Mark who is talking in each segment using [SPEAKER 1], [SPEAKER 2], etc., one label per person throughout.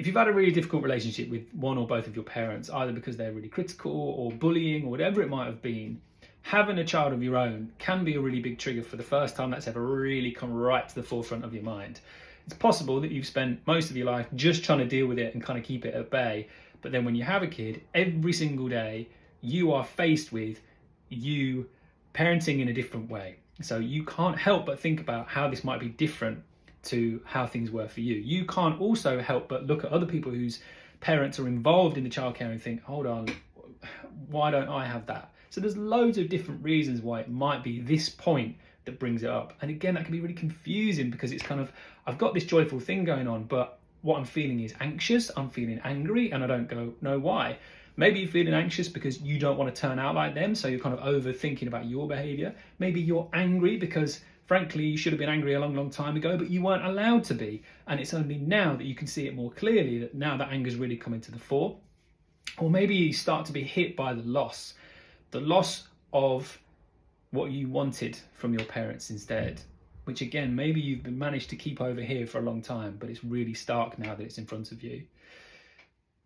[SPEAKER 1] if you've had a really difficult relationship with one or both of your parents, either because they're really critical or bullying or whatever it might have been, having a child of your own can be a really big trigger for the first time that's ever really come right to the forefront of your mind. It's possible that you've spent most of your life just trying to deal with it and kind of keep it at bay. But then when you have a kid, every single day you are faced with you parenting in a different way. So you can't help but think about how this might be different to how things were for you. You can't also help but look at other people whose parents are involved in the childcare and think, hold on, why don't I have that? So there's loads of different reasons why it might be this point that brings it up. And again, that can be really confusing because it's kind of, I've got this joyful thing going on, but what I'm feeling is anxious, I'm feeling angry, and I don't know why. Maybe you're feeling anxious because you don't want to turn out like them, so you're kind of overthinking about your behavior. Maybe you're angry because, frankly, you should have been angry a long time ago, but you weren't allowed to be. And it's only now that you can see it more clearly, that now that anger's really coming to the fore. Or maybe you start to be hit by the loss of what you wanted from your parents instead, which again, maybe you've been managed to keep over here for a long time, but it's really stark now that it's in front of you.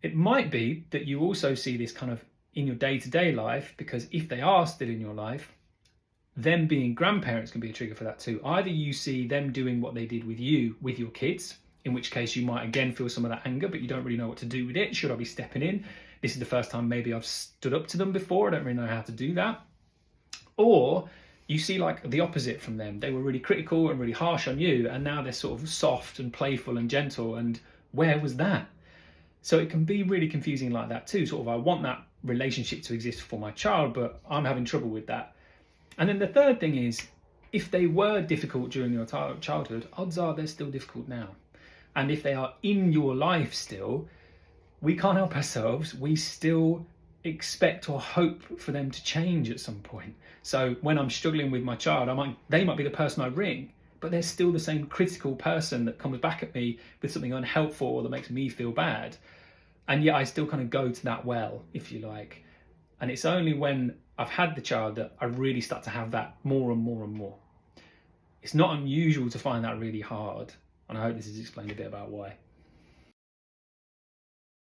[SPEAKER 1] It might be that you also see this kind of in your day-to-day life, because if they are still in your life, them being grandparents can be a trigger for that too. Either you see them doing what they did with you, with your kids, in which case you might again feel some of that anger, but you don't really know what to do with it. Should I be stepping in? This is the first time maybe I've stood up to them before. I don't really know how to do that. Or you see like the opposite from them. They were really critical and really harsh on you, and now they're sort of soft and playful and gentle, and where was that? So it can be really confusing like that too. Sort of, I want that relationship to exist for my child, but I'm having trouble with that. And then the third thing is, if they were difficult during your childhood, odds are they're still difficult now. And if they are in your life still, we can't help ourselves. We still expect or hope for them to change at some point. So when I'm struggling with my child, they might be the person I ring, but they're still the same critical person that comes back at me with something unhelpful or that makes me feel bad. And yet I still kind of go to that well, if you like. And it's only when I've had the child that I really start to have that more and more and more. It's not unusual to find that really hard. And I hope this has explained a bit about why.